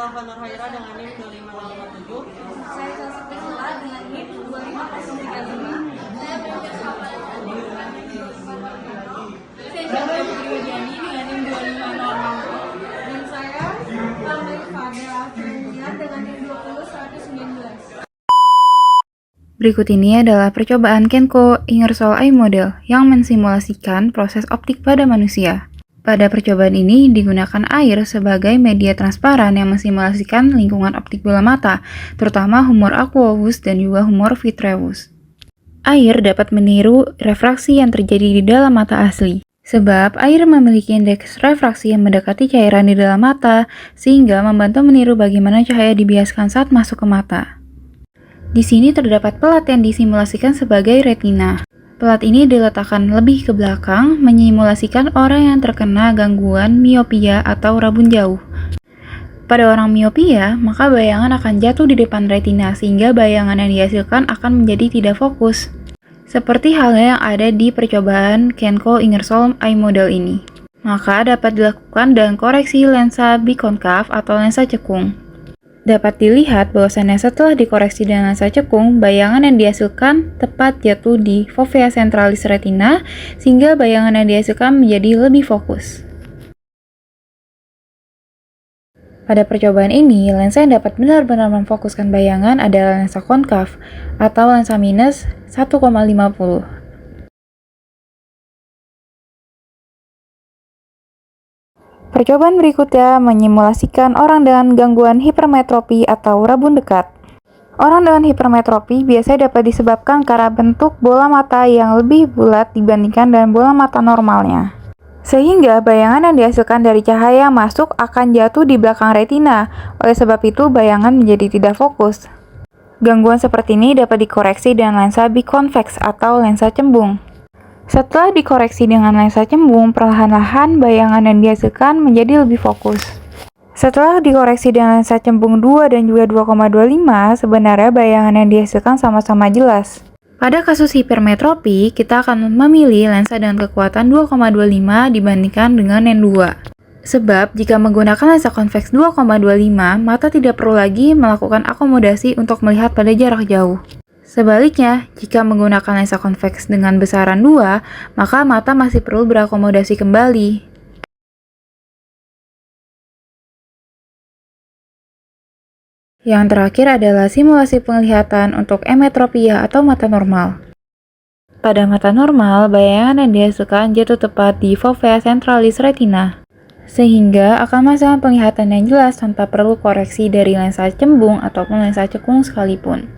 Alfa Nurhaira dengan NIM 25057. Saya Saskia Sela dengan NIM 25035. Saya bekerja sama saya Chandra Putri Widiani dengan NIM 25060. Dan saya Ramai Fadel Alfian dengan NIM 20119. Berikut ini adalah percobaan Kenko Ingersoll Eye Model yang mensimulasikan proses optik pada manusia. Pada percobaan ini digunakan air sebagai media transparan yang mensimulasikan lingkungan optik bola mata, terutama humor aqueous dan juga humor vitreous. Air dapat meniru refraksi yang terjadi di dalam mata asli. Sebab air memiliki indeks refraksi yang mendekati cairan di dalam mata, sehingga membantu meniru bagaimana cahaya dibiaskan saat masuk ke mata. Di sini terdapat pelat yang disimulasikan sebagai retina. Pelat ini diletakkan lebih ke belakang, menyimulasikan orang yang terkena gangguan miopia atau rabun jauh. Pada orang miopia, maka bayangan akan jatuh di depan retina sehingga bayangan yang dihasilkan akan menjadi tidak fokus. Seperti halnya yang ada di percobaan Kenko Ingersoll Eye Model ini. Maka dapat dilakukan dengan koreksi lensa bikonkaf atau lensa cekung. Dapat dilihat bahwasannya setelah dikoreksi dengan lensa cekung, bayangan yang dihasilkan tepat jatuh di fovea centralis retina, sehingga bayangan yang dihasilkan menjadi lebih fokus. Pada percobaan ini, lensa yang dapat benar-benar memfokuskan bayangan adalah lensa konkav atau lensa minus 1,50. Percobaan berikutnya menyimulasikan orang dengan gangguan hipermetropi atau rabun dekat. Orang dengan hipermetropi biasanya dapat disebabkan karena bentuk bola mata yang lebih bulat dibandingkan dengan bola mata normalnya. Sehingga bayangan yang dihasilkan dari cahaya yang masuk akan jatuh di belakang retina, oleh sebab itu bayangan menjadi tidak fokus. Gangguan seperti ini dapat dikoreksi dengan lensa biconvex atau lensa cembung. Setelah dikoreksi dengan lensa cembung, perlahan-lahan bayangan yang dihasilkan menjadi lebih fokus. Setelah dikoreksi dengan lensa cembung 2 dan juga 2,25, sebenarnya bayangan yang dihasilkan sama-sama jelas. Pada kasus hipermetropi, kita akan memilih lensa dengan kekuatan 2,25 dibandingkan dengan yang 2. Sebab, jika menggunakan lensa konveks 2,25, mata tidak perlu lagi melakukan akomodasi untuk melihat pada jarak jauh. Sebaliknya, jika menggunakan lensa konveks dengan besaran 2, maka mata masih perlu berakomodasi kembali. Yang terakhir adalah simulasi penglihatan untuk emetropia atau mata normal. Pada mata normal, bayangan yang dihasilkan jatuh tepat di fovea centralis retina, sehingga akan menghasilkan penglihatan yang jelas tanpa perlu koreksi dari lensa cembung ataupun lensa cekung sekalipun.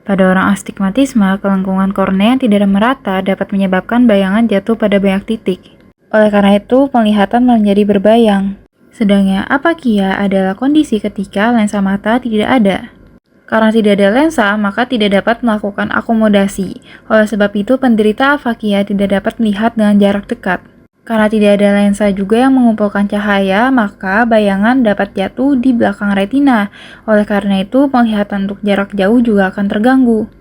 Pada orang astigmatisme, kelengkungan kornea yang tidak merata dapat menyebabkan bayangan jatuh pada banyak titik. Oleh karena itu, penglihatan menjadi berbayang. Sedangkan apakia adalah kondisi ketika lensa mata tidak ada. Karena tidak ada lensa, maka tidak dapat melakukan akomodasi. Oleh sebab itu, penderita afakia tidak dapat melihat dengan jarak dekat. Karena tidak ada lensa juga yang mengumpulkan cahaya, maka bayangan dapat jatuh di belakang retina. Oleh karena itu, penglihatan untuk jarak jauh juga akan terganggu.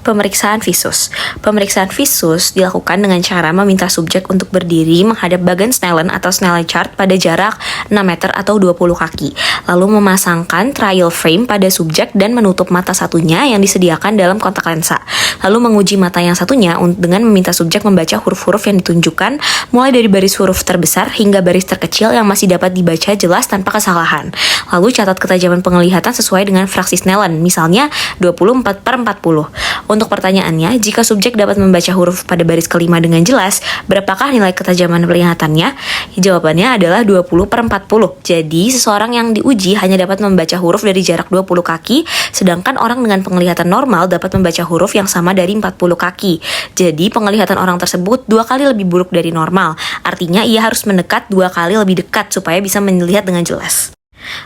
Pemeriksaan visus. Pemeriksaan visus dilakukan dengan cara meminta subjek untuk berdiri menghadap bagan Snellen atau Snellen chart pada jarak 6 meter atau 20 kaki, lalu memasangkan trial frame pada subjek dan menutup mata satunya yang disediakan dalam kontak lensa, lalu menguji mata yang satunya dengan meminta subjek membaca huruf-huruf yang ditunjukkan mulai dari baris huruf terbesar hingga baris terkecil yang masih dapat dibaca jelas tanpa kesalahan. Lalu catat ketajaman penglihatan sesuai dengan fraksi Snellen, misalnya 24/40. Untuk pertanyaannya, jika subjek dapat membaca huruf pada baris kelima dengan jelas, berapakah nilai ketajaman penglihatannya? Jawabannya adalah 20/40. Jadi, seseorang yang diuji hanya dapat membaca huruf dari jarak 20 kaki, sedangkan orang dengan penglihatan normal dapat membaca huruf yang sama dari 40 kaki. Jadi, penglihatan orang tersebut 2 kali lebih buruk dari normal. Artinya, ia harus mendekat 2 kali lebih dekat supaya bisa melihat dengan jelas.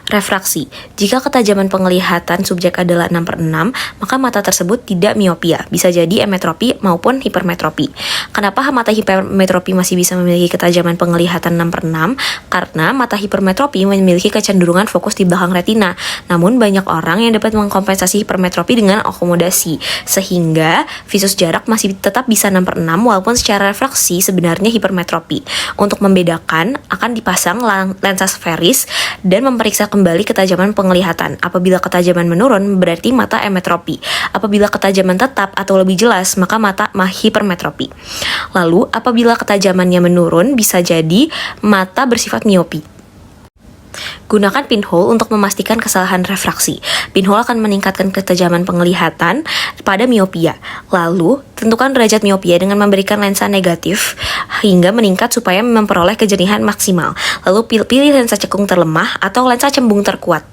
Refraksi. Jika ketajaman penglihatan subjek adalah 6/6, maka mata tersebut tidak miopia, bisa jadi emetropi maupun hipermetropi. Kenapa mata hipermetropi masih bisa memiliki ketajaman penglihatan 6/6? Karena mata hipermetropi memiliki kecenderungan fokus di belakang retina. Namun banyak orang yang dapat mengkompensasi hipermetropi dengan akomodasi, sehingga visus jarak masih tetap bisa 6/6 walaupun secara refraksi sebenarnya hipermetropi. Untuk membedakan, akan dipasang lensa sferis dan memeriksa kembali ketajaman penglihatan. Apabila ketajaman menurun, berarti mata emetropi. Apabila ketajaman tetap atau lebih jelas, maka mata hipermetropi. Lalu, apabila ketajamannya menurun, bisa jadi mata bersifat miopi. Gunakan pinhole untuk memastikan kesalahan refraksi. Pinhole akan meningkatkan ketajaman penglihatan pada miopia. Lalu, tentukan derajat miopia dengan memberikan lensa negatif hingga meningkat supaya memperoleh kejernihan maksimal. Lalu pilih lensa cekung terlemah atau lensa cembung terkuat.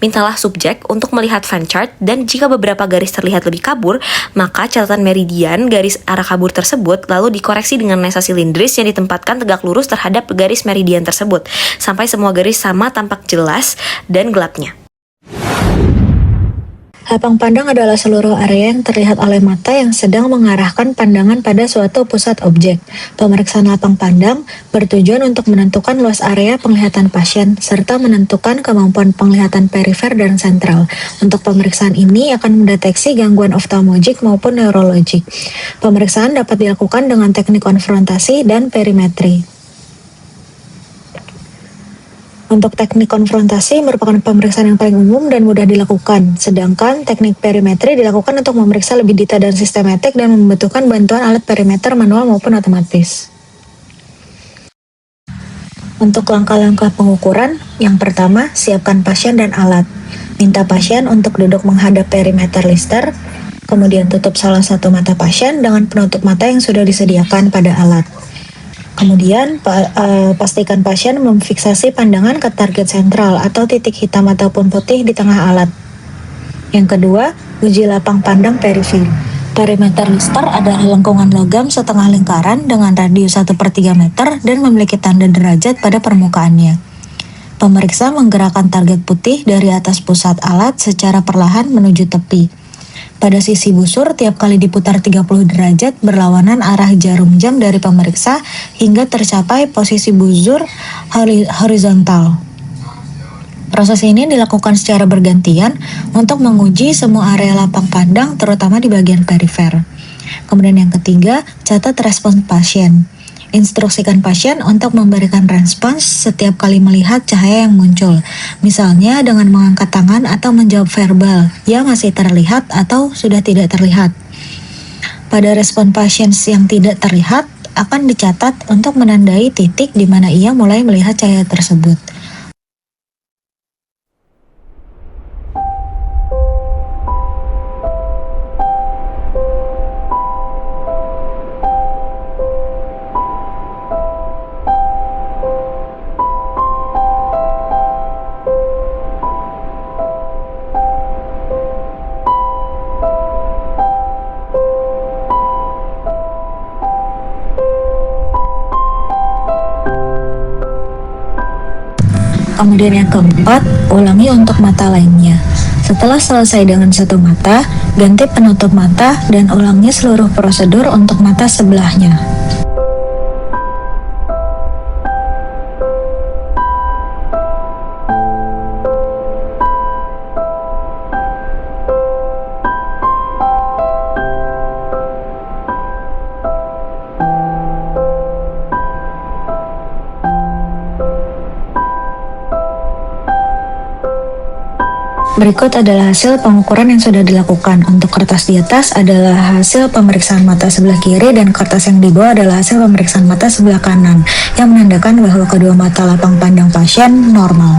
Mintalah subjek untuk melihat fan chart dan jika beberapa garis terlihat lebih kabur, maka catatan meridian garis arah kabur tersebut lalu dikoreksi dengan lensa silindris yang ditempatkan tegak lurus terhadap garis meridian tersebut sampai semua garis sama tampak jelas dan gelapnya. Lapang pandang adalah seluruh area yang terlihat oleh mata yang sedang mengarahkan pandangan pada suatu pusat objek. Pemeriksaan lapang pandang bertujuan untuk menentukan luas area penglihatan pasien serta menentukan kemampuan penglihatan perifer dan sentral. Untuk pemeriksaan ini akan mendeteksi gangguan oftalmologik maupun neurologik. Pemeriksaan dapat dilakukan dengan teknik konfrontasi dan perimetri. Untuk teknik konfrontasi merupakan pemeriksaan yang paling umum dan mudah dilakukan, sedangkan teknik perimetri dilakukan untuk memeriksa lebih detail dan sistematik dan membutuhkan bantuan alat perimeter manual maupun otomatis. Untuk langkah-langkah pengukuran, yang pertama, siapkan pasien dan alat. Minta pasien untuk duduk menghadap perimeter Lister, kemudian tutup salah satu mata pasien dengan penutup mata yang sudah disediakan pada alat. Kemudian, pastikan pasien memfiksasi pandangan ke target sentral atau titik hitam ataupun putih di tengah alat. Yang kedua, uji lapang pandang perifer. Perimeter Lister adalah lengkungan logam setengah lingkaran dengan radius 1/3 meter dan memiliki tanda derajat pada permukaannya. Pemeriksa menggerakkan target putih dari atas pusat alat secara perlahan menuju tepi. Pada sisi busur, tiap kali diputar 30 derajat berlawanan arah jarum jam dari pemeriksa hingga tercapai posisi busur horizontal. Proses ini dilakukan secara bergantian untuk menguji semua area lapang pandang, terutama di bagian perifer. Kemudian yang ketiga, catat respons pasien. Instruksikan pasien untuk memberikan respons setiap kali melihat cahaya yang muncul, misalnya dengan mengangkat tangan atau menjawab verbal, ya masih terlihat atau sudah tidak terlihat. Pada respon pasien yang tidak terlihat, akan dicatat untuk menandai titik di mana ia mulai melihat cahaya tersebut. Kemudian yang keempat, ulangi untuk mata lainnya. Setelah selesai dengan satu mata, ganti penutup mata dan ulangi seluruh prosedur untuk mata sebelahnya. Berikut adalah hasil pengukuran yang sudah dilakukan. Untuk kertas di atas adalah hasil pemeriksaan mata sebelah kiri dan kertas yang di bawah adalah hasil pemeriksaan mata sebelah kanan, yang menandakan bahwa kedua mata lapang pandang pasien normal.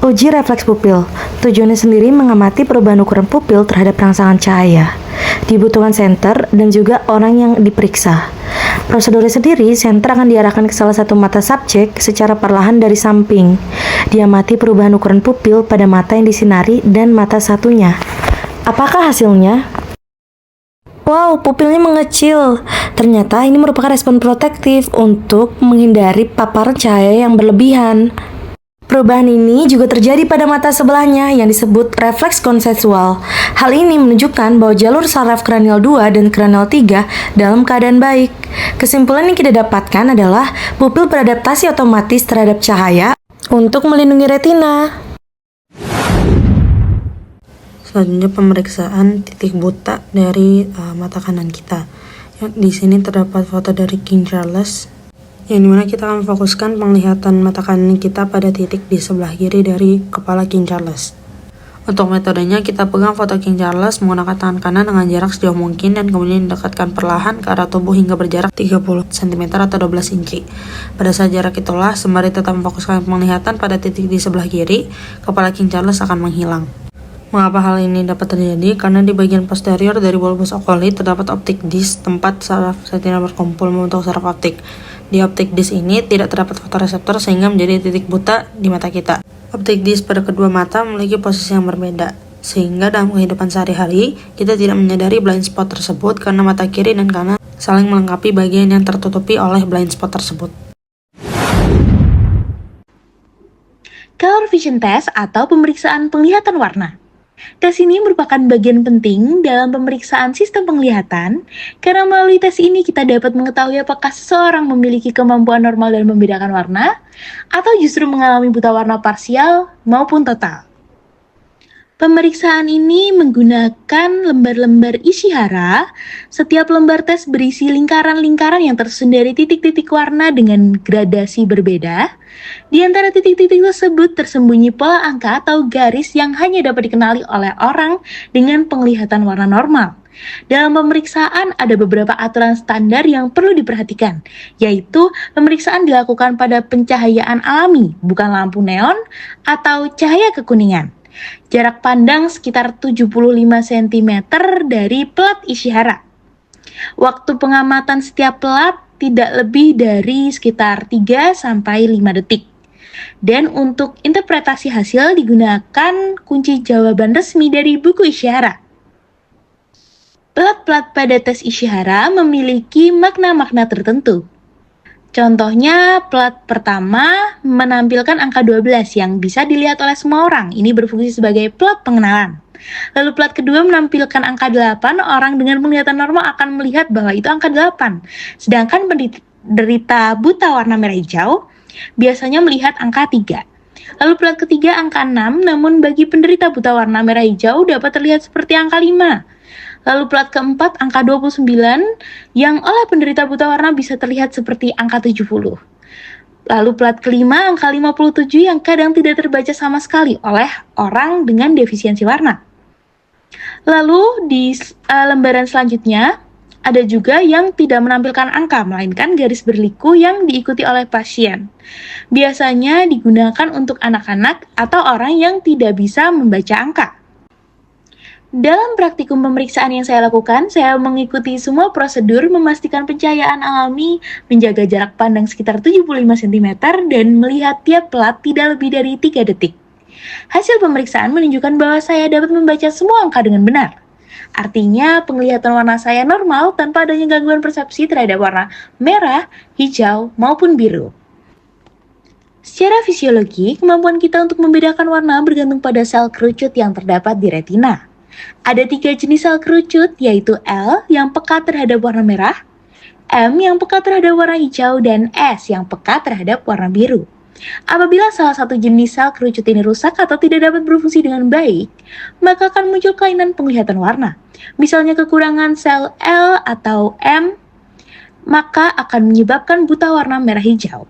Uji refleks pupil. Tujuannya sendiri mengamati perubahan ukuran pupil terhadap rangsangan cahaya. Dibutuhkan senter dan juga orang yang diperiksa. Prosedurnya sendiri, senter akan diarahkan ke salah satu mata subjek secara perlahan dari samping. Diamati perubahan ukuran pupil pada mata yang disinari dan mata satunya. Apakah hasilnya? Wow, pupilnya mengecil. Ternyata ini merupakan respon protektif untuk menghindari paparan cahaya yang berlebihan. Perubahan ini juga terjadi pada mata sebelahnya yang disebut refleks konsensual. Hal ini menunjukkan bahwa jalur saraf kranial 2 dan kranial 3 dalam keadaan baik. Kesimpulan yang kita dapatkan adalah pupil beradaptasi otomatis terhadap cahaya untuk melindungi retina. Selanjutnya pemeriksaan titik buta dari mata kanan kita. Di sini terdapat foto dari King Charles, yang dimana kita akan fokuskan penglihatan mata kanan kita pada titik di sebelah kiri dari kepala King Charles. Untuk metodenya, kita pegang foto King Charles menggunakan tangan kanan dengan jarak sejauh mungkin dan kemudian didekatkan perlahan ke arah tubuh hingga berjarak 30 cm atau 12 inci. Pada saat jarak itulah, sembari tetap memfokuskan penglihatan pada titik di sebelah kiri, kepala King Charles akan menghilang. Mengapa hal ini dapat terjadi? Karena di bagian posterior dari bulbus oculi terdapat optic disc, tempat saraf retina berkumpul membentuk saraf optik. Di optic disc ini tidak terdapat fotoreseptor sehingga menjadi titik buta di mata kita. Optic disc pada kedua mata memiliki posisi yang berbeda, sehingga dalam kehidupan sehari-hari kita tidak menyadari blind spot tersebut karena mata kiri dan kanan saling melengkapi bagian yang tertutupi oleh blind spot tersebut. Color vision test atau pemeriksaan penglihatan warna. Tes ini merupakan bagian penting dalam pemeriksaan sistem penglihatan, karena melalui tes ini kita dapat mengetahui apakah seseorang memiliki kemampuan normal dalam membedakan warna, atau justru mengalami buta warna parsial maupun total. Pemeriksaan ini menggunakan lembar-lembar Ishihara. Setiap lembar tes berisi lingkaran-lingkaran yang tersusun dari titik-titik warna dengan gradasi berbeda. Di antara titik-titik tersebut tersembunyi pola angka atau garis yang hanya dapat dikenali oleh orang dengan penglihatan warna normal. Dalam pemeriksaan ada beberapa aturan standar yang perlu diperhatikan, yaitu pemeriksaan dilakukan pada pencahayaan alami, bukan lampu neon atau cahaya kekuningan. Jarak pandang sekitar 75 cm dari pelat Ishihara. Waktu pengamatan setiap pelat tidak lebih dari sekitar 3-5 detik. Dan untuk interpretasi hasil digunakan kunci jawaban resmi dari buku Ishihara. Pelat-pelat pada tes Ishihara memiliki makna-makna tertentu. Contohnya, pelat pertama menampilkan angka 12 yang bisa dilihat oleh semua orang. Ini berfungsi sebagai pelat pengenalan. Lalu pelat kedua menampilkan angka 8, orang dengan penglihatan normal akan melihat bahwa itu angka 8. Sedangkan penderita buta warna merah hijau biasanya melihat angka 3. Lalu pelat ketiga angka 6, namun bagi penderita buta warna merah hijau dapat terlihat seperti angka 5. Lalu plat keempat angka 29 yang oleh penderita buta warna bisa terlihat seperti angka 70. Lalu plat kelima angka 57 yang kadang tidak terbaca sama sekali oleh orang dengan defisiensi warna. Lalu di lembaran selanjutnya ada juga yang tidak menampilkan angka, melainkan garis berliku yang diikuti oleh pasien. Biasanya digunakan untuk anak-anak atau orang yang tidak bisa membaca angka. Dalam praktikum pemeriksaan yang saya lakukan, saya mengikuti semua prosedur memastikan pencahayaan alami, menjaga jarak pandang sekitar 75 cm, dan melihat tiap pelat tidak lebih dari 3 detik. Hasil pemeriksaan menunjukkan bahwa saya dapat membaca semua angka dengan benar. Artinya, penglihatan warna saya normal tanpa adanya gangguan persepsi terhadap warna merah, hijau, maupun biru. Secara fisiologi, kemampuan kita untuk membedakan warna bergantung pada sel kerucut yang terdapat di retina. Ada 3 jenis sel kerucut, yaitu L yang peka terhadap warna merah, M yang peka terhadap warna hijau, dan S yang peka terhadap warna biru. Apabila salah satu jenis sel kerucut ini rusak atau tidak dapat berfungsi dengan baik, maka akan muncul kelainan penglihatan warna. Misalnya kekurangan sel L atau M, maka akan menyebabkan buta warna merah hijau.